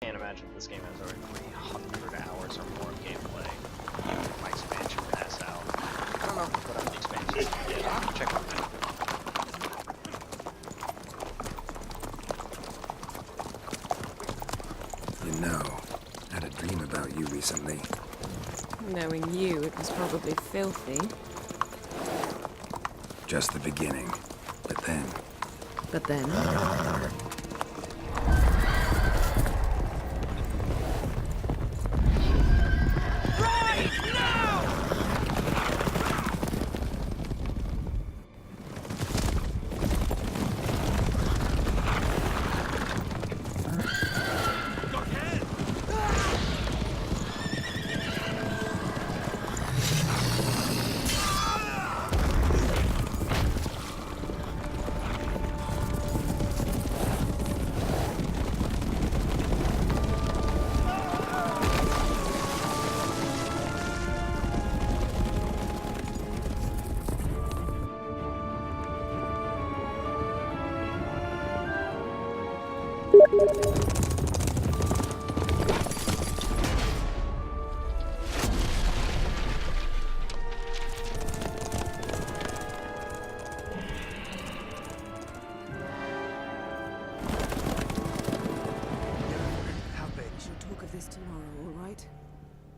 Can't imagine this game has over 300 hours or more of gameplay. My expansion pass out. I don't know what other expansions can get. I'll have to check on that. You know, I had a dream about you recently. Knowing you, it was probably filthy. Just the beginning. But then... But then...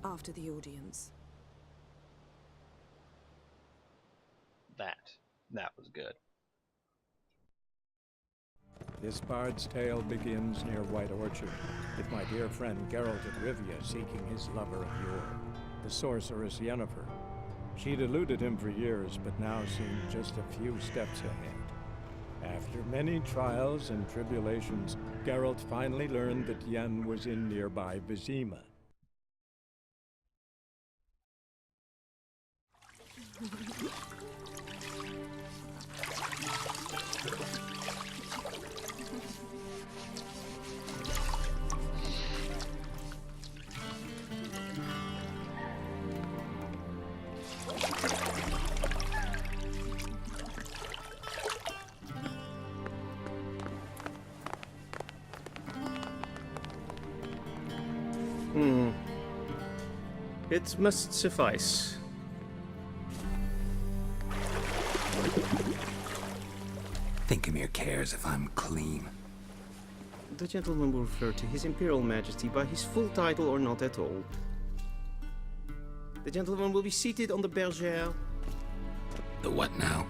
After the audience. That was good. This bard's tale begins near White Orchard, with my dear friend Geralt of Rivia seeking his lover of yore, the sorceress Yennefer. She'd eluded him for years, but now seemed just a few steps ahead. After many trials and tribulations, Geralt finally learned that Yen was in nearby Vizima. It must suffice. Thinkamere cares if I'm clean. The gentleman will refer to His Imperial Majesty by his full title or not at all. The gentleman will be seated on the bergère. The what now?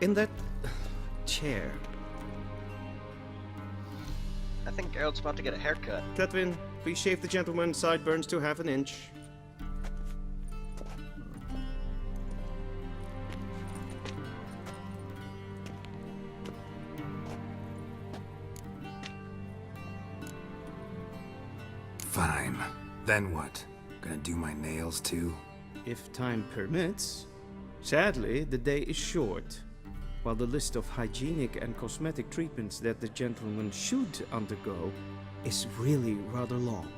In that chair. I think Geralt's about to get a haircut. Catwin, please shave the gentleman's sideburns to half an inch. Fine. Then what? Gonna do my nails too? If time permits. Sadly, the day is short, while the list of hygienic and cosmetic treatments that the gentleman should undergo is really rather long.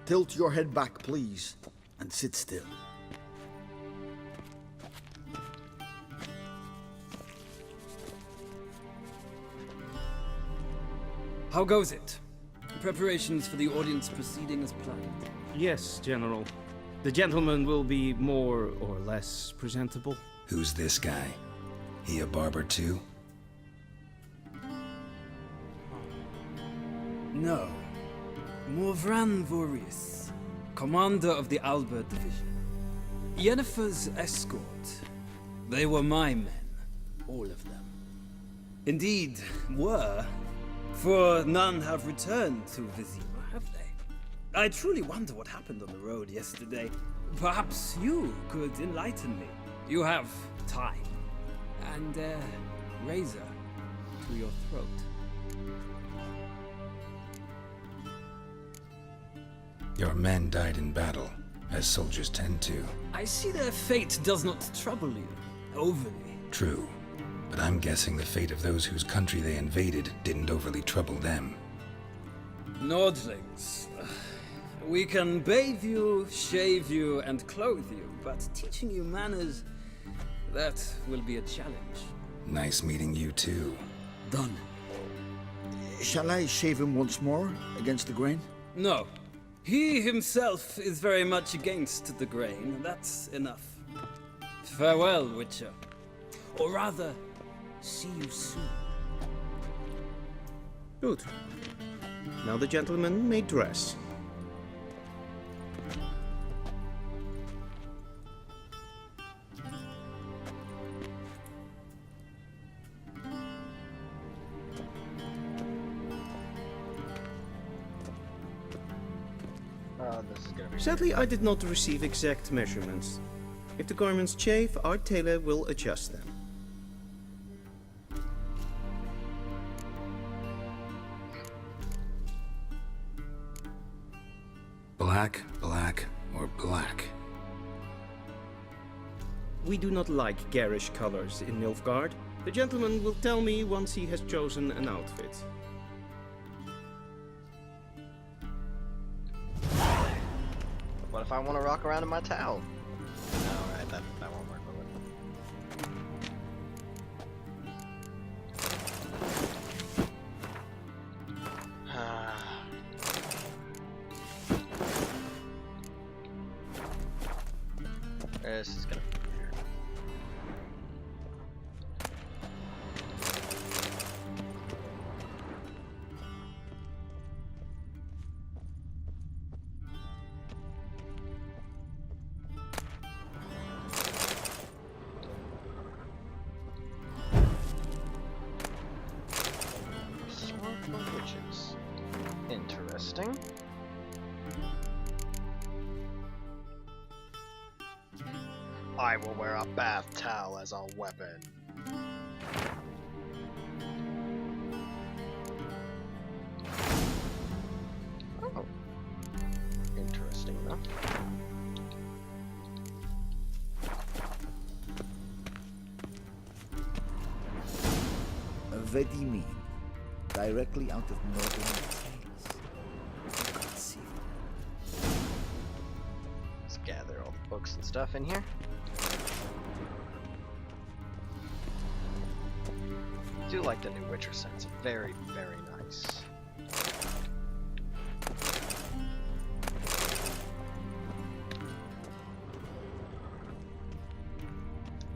Tilt your head back, please, and sit still. How goes it? Preparations for the audience proceeding as planned? Yes, General. The gentleman will be more or less presentable. Who's this guy? He a barber too? No. Morvran Vorius, commander of the Alba Division. Yennefer's escort. They were my men. All of them. Indeed, were. For none have returned to Vizima, have they? I truly wonder what happened on the road yesterday. Perhaps you could enlighten me. You have time. And a razor to your throat. Your men died in battle, as soldiers tend to. I see their fate does not trouble you overly. True, but I'm guessing the fate of those whose country they invaded didn't overly trouble them. Nordlings. We can bathe you, shave you, and clothe you, but teaching you manners, that will be a challenge. Nice meeting you too. Done. Shall I shave him once more against the grain? No. He himself is very much against the grain. That's enough. Farewell, Witcher. Or rather, see you soon. Good. Now the gentleman may dress. This is gonna be Sadly, I did not receive exact measurements. If the garments chafe, our tailor will adjust them. Black, black, or black? We do not like garish colors in Nilfgaard. The gentleman will tell me once he has chosen an outfit. What if I want to rock around in my towel? No, alright, that won't work, will it? This is gonna be weird. Witches. Interesting. I will wear a bath towel as a weapon. Oh. Interesting enough. Vedimi. Directly out of Northern Tales. Conceivable. Let's gather all the books and stuff in here. I do like the new Witcher sense. Very, very nice.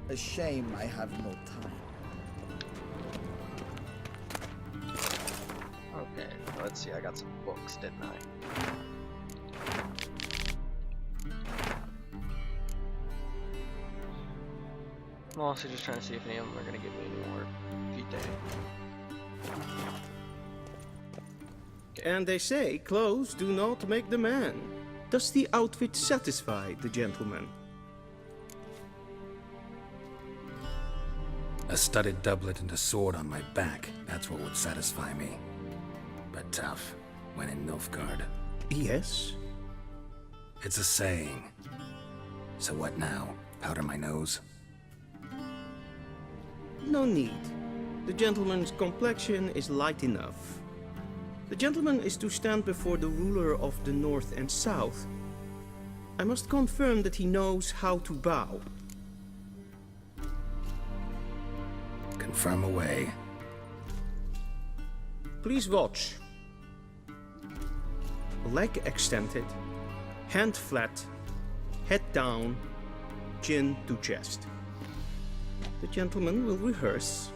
A shame I have no time. Okay, let's see, I got some books, didn't I? I'm also just trying to see if any of them are gonna give me any more vitae. And they say clothes do not make the man. Does the outfit satisfy the gentleman? A studded doublet and a sword on my back, that's what would satisfy me. But tough, when in Nilfgaard. Yes. It's a saying. So what now? Powder my nose? No need. The gentleman's complexion is light enough. The gentleman is to stand before the ruler of the North and South. I must confirm that he knows how to bow. Confirm away. Please watch. Leg extended, hand flat, head down, chin to chest. The gentleman will rehearse.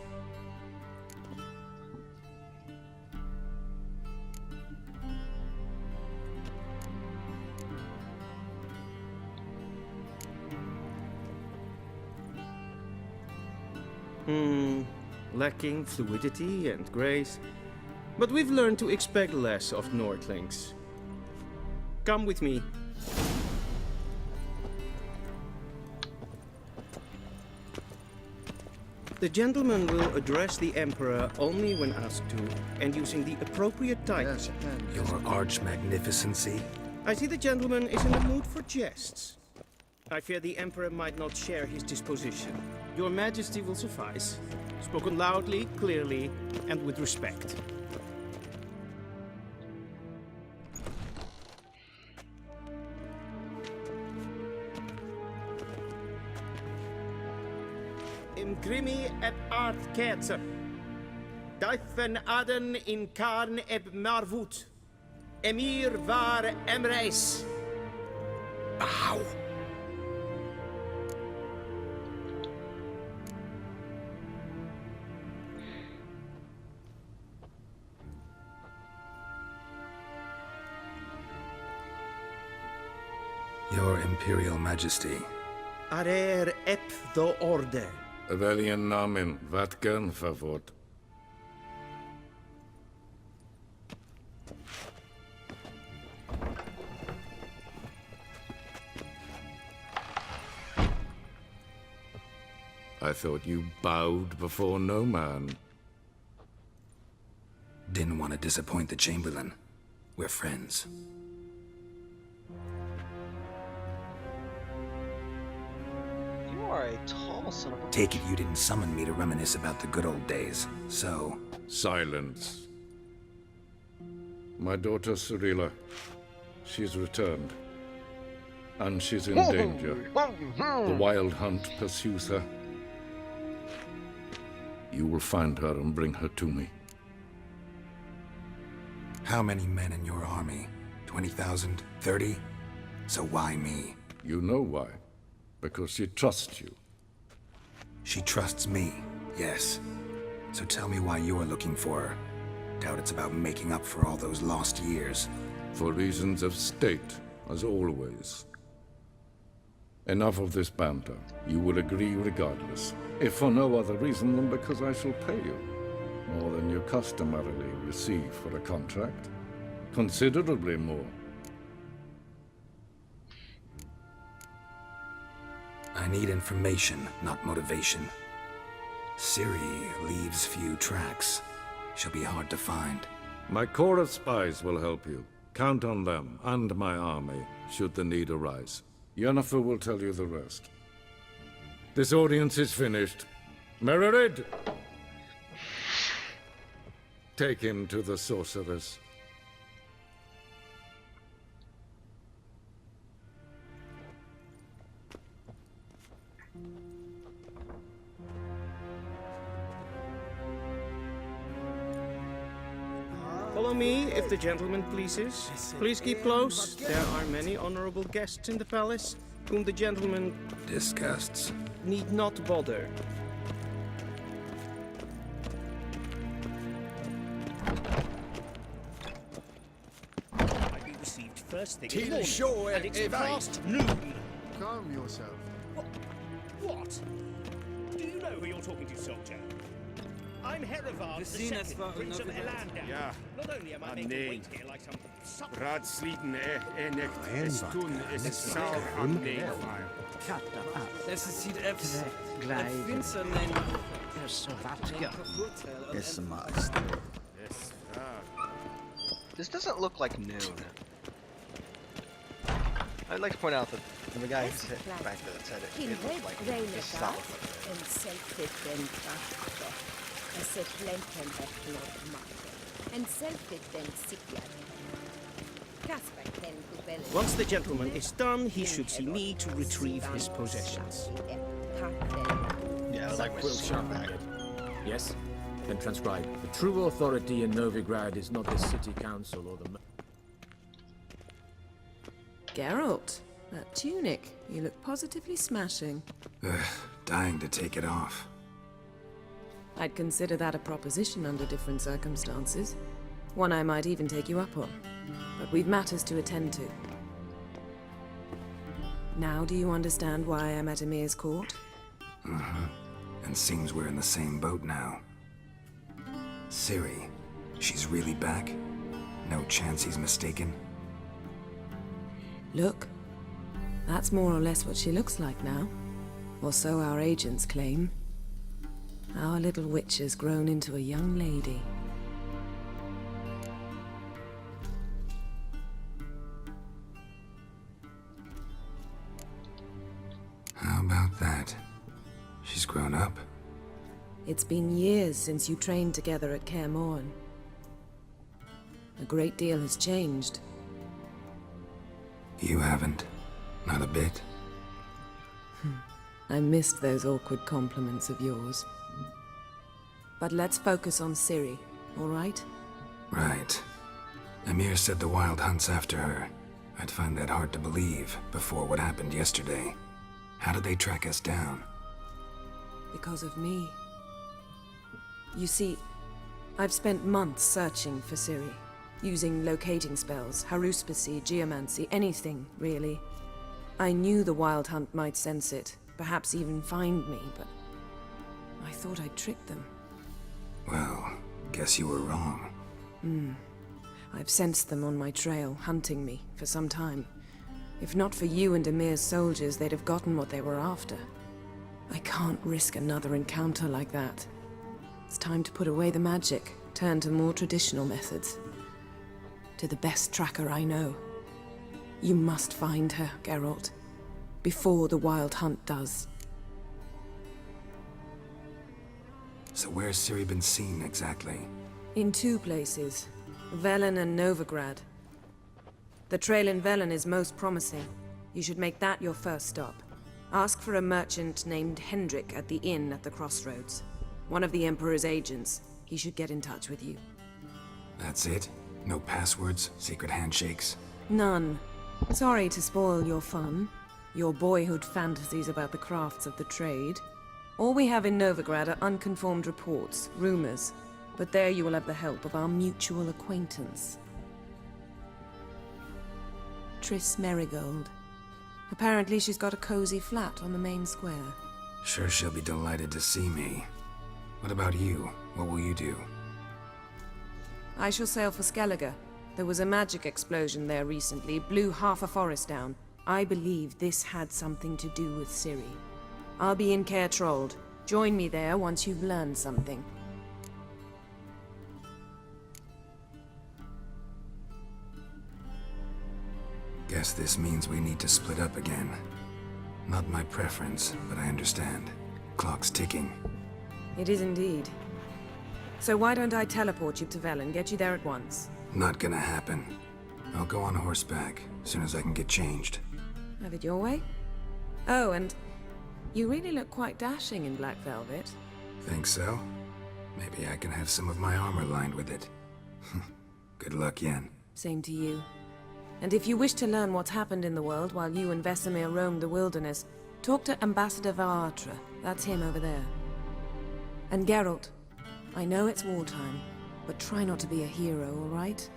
Lacking fluidity and grace. But we've learned to expect less of Nordlings. Come with me. The gentleman will address the Emperor only when asked to, and using the appropriate title. Yes, and Your arch-magnificency? I see the gentleman is in the mood for jests. I fear the Emperor might not share his disposition. Your Majesty will suffice. Spoken loudly, clearly, and with respect. Imprimi et art ketzer. Daithen Aden in Karn eb Marvut. Emir var Emreis. Ow! Your Imperial Majesty. Arer ep do orde. Weljen namen, wat gern verwoord. I thought you bowed before no man. Didn't want to disappoint the Chamberlain. We're friends. You are a tall son of a... Take it you didn't summon me to reminisce about the good old days, so... Silence. My daughter Cyrilla, she's returned. And she's in danger. The Wild Hunt pursues her. You will find her and bring her to me. How many men in your army? 20,000? 30? So why me? You know why. Because she trusts you. She trusts me, yes. So tell me why you're looking for her. Doubt it's about making up for all those lost years. For reasons of state, as always. Enough of this banter. You will agree regardless. If for no other reason than because I shall pay you. More than you customarily receive for a contract. Considerably more. I need information, not motivation. Ciri leaves few tracks. She'll be hard to find. My corps of spies will help you. Count on them, and my army, should the need arise. Yennefer will tell you the rest. This audience is finished. Mererid! Take him to the sorceress. Follow me, if the gentleman pleases. Please keep close. There are many honorable guests in the palace, whom the gentleman Disgusts. need not bother. Might be received first thing in the morning, Till and it's past noon. Calm yourself. What? Do you know who you're talking to, soldier? I'm Herivard the Second, Prince of Elandar. Ja. Not only am I made to wait here like some supper, Raadsleden echt es doen is sauer am neervaar. Es sieht F's. Finster nennen. Yes, master. Yes, This doesn't look like noon. I'd like to point out that the guy who said back that said it looked like this south. Once the gentleman is done, he should see me to retrieve his possessions. Yeah, I like my sword back. Yes? Then transcribe. The true authority in Novigrad is not the city council or the... Geralt, that tunic. You look positively smashing. Ugh, dying to take it off. I'd consider that a proposition under different circumstances. One I might even take you up on. But we've matters to attend to. Now do you understand why I'm at Emir's court? And seems we're in the same boat now. Ciri, she's really back? No chance he's mistaken? Look, that's more or less what she looks like now. Or so our agents claim. Our little witch has grown into a young lady. How about that? She's grown up? It's been years since you trained together at Kaer Morhen. A great deal has changed. You haven't. Not a bit. I missed those awkward compliments of yours. But let's focus on Ciri, all right? Right. Emir said the Wild Hunt's after her. I'd find that hard to believe before what happened yesterday. How did they track us down? Because of me. You see, I've spent months searching for Ciri, using locating spells, haruspicy, geomancy, anything, really. I knew the Wild Hunt might sense it, perhaps even find me, but I thought I'd tricked them. Well, guess you were wrong. I've sensed them on my trail, hunting me, for some time. If not for you and Emir's soldiers, they'd have gotten what they were after. I can't risk another encounter like that. It's time to put away the magic, turn to more traditional methods. To the best tracker I know. You must find her, Geralt. Before the Wild Hunt does. So where's Ciri been seen exactly? In 2 places. Velen and Novigrad. The trail in Velen is most promising. You should make that your first stop. Ask for a merchant named Hendrik at the inn at the crossroads. One of the Emperor's agents. He should get in touch with you. That's it? No passwords, secret handshakes? None. Sorry to spoil your fun. Your boyhood fantasies about the crafts of the trade. All we have in Novigrad are unconformed reports, rumors. But there you will have the help of our mutual acquaintance. Triss Merigold. Apparently she's got a cozy flat on the main square. Sure she'll be delighted to see me. What about you? What will you do? I shall sail for Skellige. There was a magic explosion there recently, blew half a forest down. I believe this had something to do with Ciri. I'll be in Caer Trold. Join me there once you've learned something. Guess this means we need to split up again. Not my preference, but I understand. Clock's ticking. It is indeed. So why don't I teleport you to Velen, get you there at once? Not gonna happen. I'll go on horseback, as soon as I can get changed. Have it your way? Oh, and you really look quite dashing in black velvet. Think so? Maybe I can have some of my armor lined with it. Good luck, Yen. Same to you. And if you wish to learn what's happened in the world while you and Vesemir roamed the wilderness, talk to Ambassador Varatra. That's him over there. And Geralt, I know it's wartime, but try not to be a hero, all right?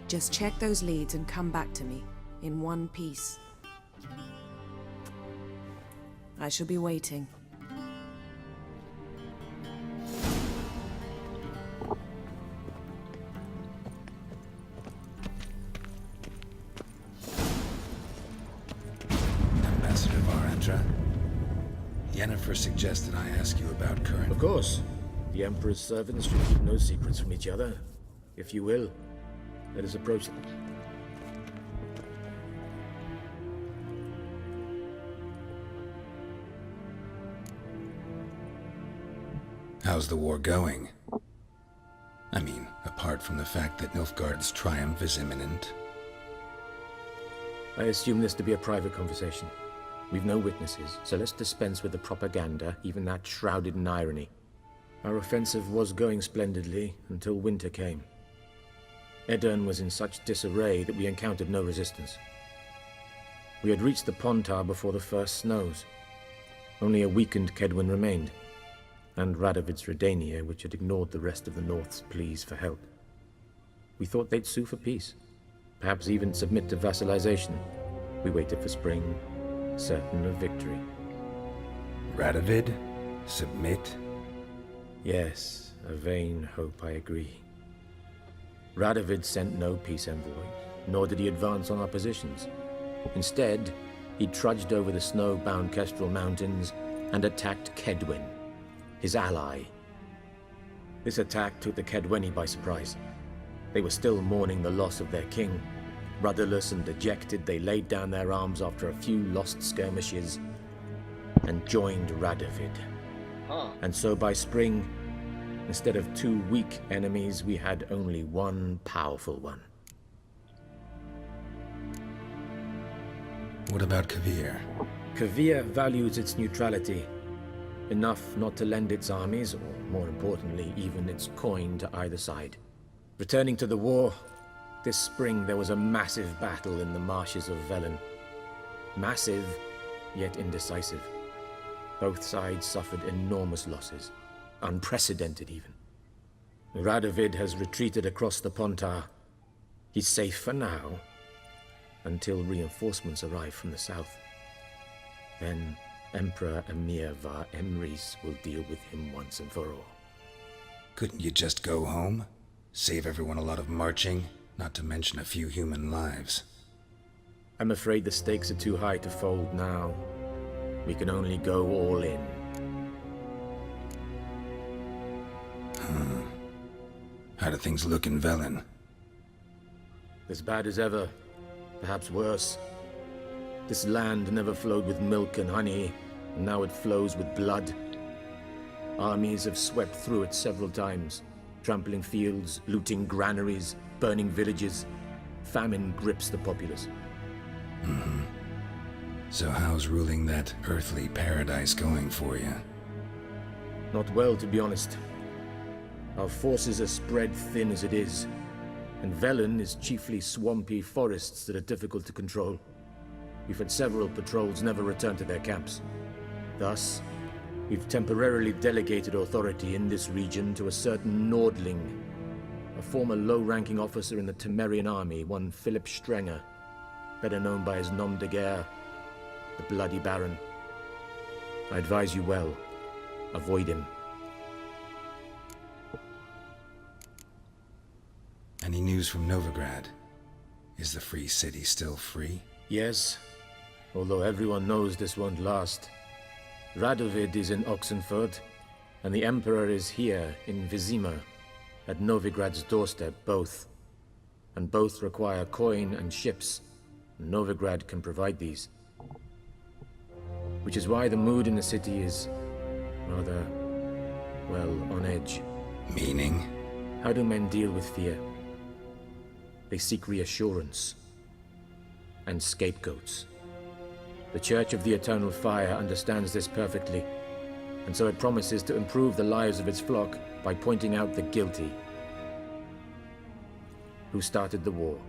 Just check those leads and come back to me, in one piece. I shall be waiting. Ambassador Varatra, Yennefer suggested I ask you about current... Of course. The Emperor's servants should keep no secrets from each other. If you will, let us approach them. How's the war going? I mean, apart from the fact that Nilfgaard's triumph is imminent. I assume this to be a private conversation. We've no witnesses, so let's dispense with the propaganda, even that shrouded in irony. Our offensive was going splendidly until winter came. Edirn was in such disarray that we encountered no resistance. We had reached the Pontar before the first snows. Only a weakened Kedwin remained, and Radovid's Redania, which had ignored the rest of the North's pleas for help. We thought they'd sue for peace, perhaps even submit to vassalization. We waited for spring, certain of victory. Radovid? Submit? Yes, a vain hope, I agree. Radovid sent no peace envoys, nor did he advance on our positions. Instead, he trudged over the snow-bound Kestrel Mountains and attacked Kedwin, his ally. This attack took the Kedweni by surprise. They were still mourning the loss of their king. Rudderless and dejected, they laid down their arms after a few lost skirmishes and joined Radovid. And so by spring, instead of 2 weak enemies, we had only one powerful one. What about Kavir? Kavir values its neutrality. enough not to lend its armies, or more importantly, even its coin to either side. Returning to the war, this spring there was a massive battle in the marshes of Velen. Massive, yet indecisive. Both sides suffered enormous losses, unprecedented even. Radovid has retreated across the Pontar. He's safe for now, until reinforcements arrive from the south. Then Emperor Emir var Emrys will deal with him once and for all. Couldn't you just go home? Save everyone a lot of marching, not to mention a few human lives. I'm afraid the stakes are too high to fold now. We can only go all in. How do things look in Velen? As bad as ever, perhaps worse. This land never flowed with milk and honey, and now it flows with blood. Armies have swept through it several times, trampling fields, looting granaries, burning villages. Famine grips the populace. So how's ruling that earthly paradise going for you? Not well, to be honest. Our forces are spread thin as it is, and Velen is chiefly swampy forests that are difficult to control. We've had several patrols never return to their camps. Thus, we've temporarily delegated authority in this region to a certain Nordling, a former low-ranking officer in the Temerian army, one Philip Strenger, better known by his nom de guerre, the Bloody Baron. I advise you well, avoid him. Any news from Novigrad? Is the free city still free? Yes, although everyone knows this won't last. Radovid is in Oxenfurt, and the Emperor is here in Vizima, at Novigrad's doorstep, both. And both require coin and ships. Novigrad can provide these. Which is why the mood in the city is rather, well, on edge. Meaning? How do men deal with fear? They seek reassurance and scapegoats. The Church of the Eternal Fire understands this perfectly, and so it promises to improve the lives of its flock by pointing out the guilty. Who started the war?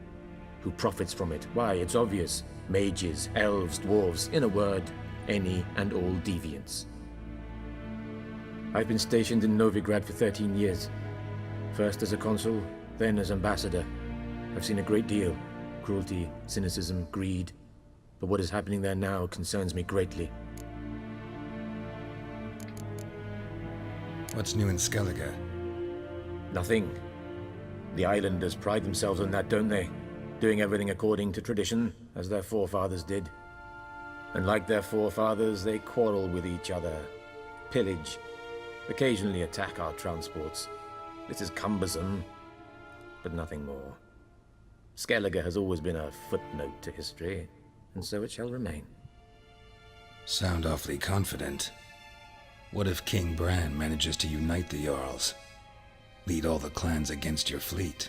Who profits from it? Why, it's obvious. Mages, elves, dwarves, in a word, any and all deviants. I've been stationed in Novigrad for 13 years. First as a consul, then as ambassador. I've seen a great deal. Cruelty, cynicism, greed. But what is happening there now concerns me greatly. What's new in Skellige? Nothing. The islanders pride themselves on that, don't they? Doing everything according to tradition, as their forefathers did. And like their forefathers, they quarrel with each other, pillage, occasionally attack our transports. This is cumbersome, but nothing more. Skellige has always been a footnote to history, and so it shall remain. Sound awfully confident. What if King Bran manages to unite the Jarls? Lead all the clans against your fleet?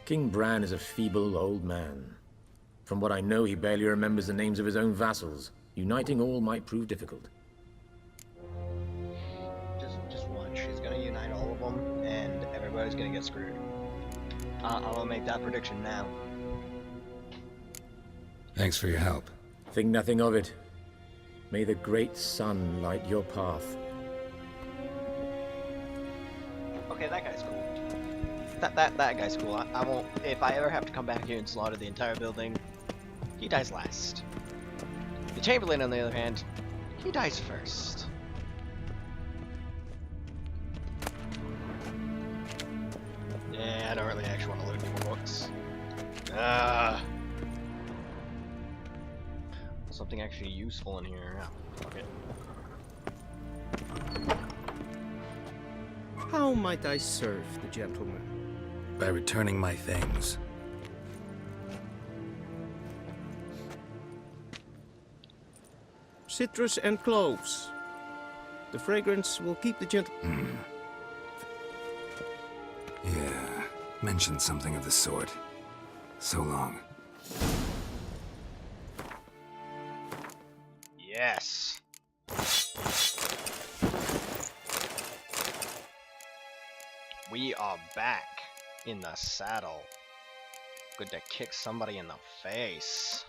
King Bran is a feeble old man. From what I know, he barely remembers the names of his own vassals. Uniting all might prove difficult. Just one. She's gonna unite all of them, and everybody's gonna get screwed. I'll make that prediction now. Thanks for your help. Think nothing of it. May the great sun light your path. Okay, that guy's cool. That guy's cool. I won't. If I ever have to come back here and slaughter the entire building, he dies last. The Chamberlain, on the other hand, he dies first. Yeah, I don't really actually want to loot any more books. Something actually useful in here. Oh, fuck it. How might I serve the gentleman? By returning my things. Citrus and cloves. The fragrance will keep the gentleman. Yeah, mentioned something of the sort. So long. Yes. We are back in the saddle. Good to kick somebody in the face.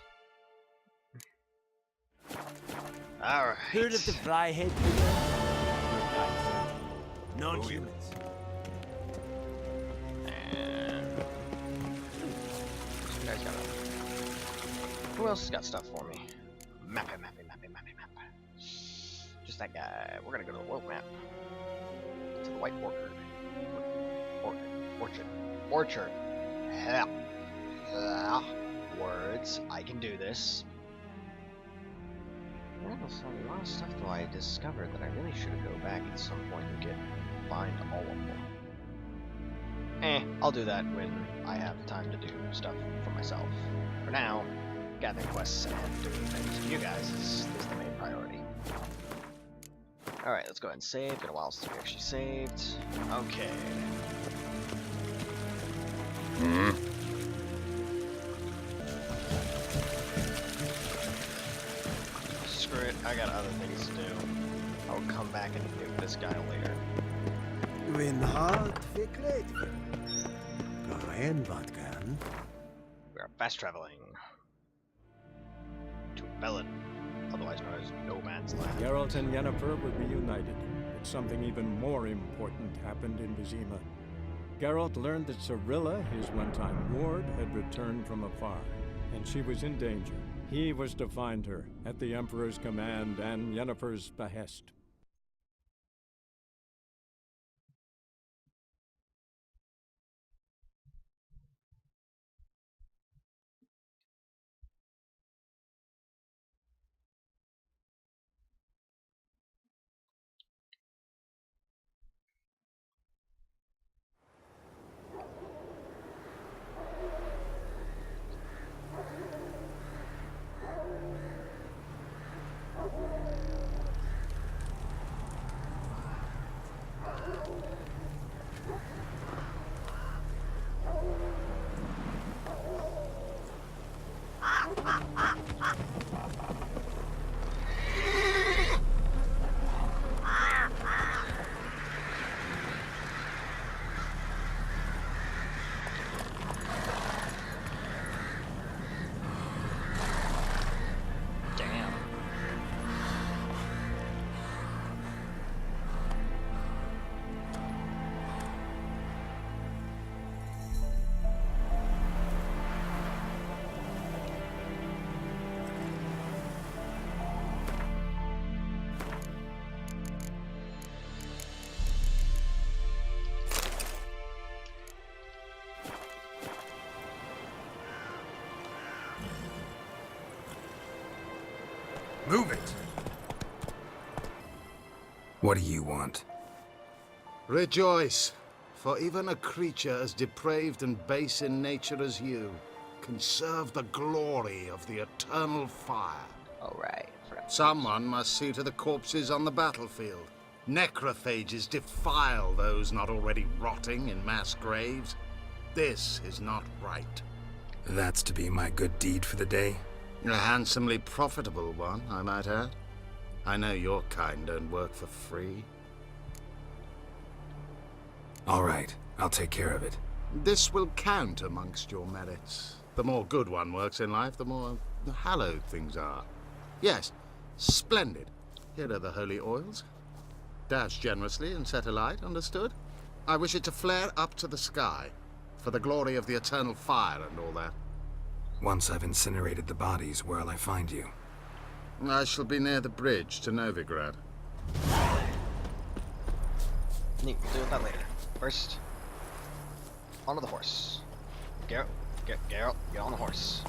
Alright. Heard of the flyhead? Non-humans. And you guys gotta. Who else has got stuff for me? Map. Just that guy. We're gonna go to the world map. To the white orchard. Orchard. Hell. Words. I can do this. There's a lot of stuff though I discovered that I really should go back at some point and find all of them. I'll do that when I have time to do stuff for myself. For now, gathering quests and doing things for you guys is the main priority. Alright, let's go ahead and save. Been a while since we actually saved. Okay. Screw it, I got other things to do. I'll come back and nuke this guy later. We are fast traveling to Bellin, otherwise known as No Man's Land. Geralt and Yennefer were reunited, but something even more important happened in Vizima. Geralt learned that Cirilla, his one-time ward, had returned from afar, and she was in danger. He was to find her, at the Emperor's command and Yennefer's behest. Move it! What do you want? Rejoice, for even a creature as depraved and base in nature as you can serve the glory of the eternal fire. Alright. Someone must see to the corpses on the battlefield. Necrophages defile those not already rotting in mass graves. This is not right. That's to be my good deed for the day? A handsomely profitable one, I might add. I know your kind don't work for free. All right, I'll take care of it. This will count amongst your merits. The more good one works in life, the more hallowed things are. Yes, splendid. Here are the holy oils. Dash generously and set alight, understood? I wish it to flare up to the sky, for the glory of the eternal fire and all that. Once I've incinerated the bodies, where'll I find you? I shall be near the bridge to Nilfgaard. Neat, we'll deal with that later. First, onto the horse. Geralt, get on the horse.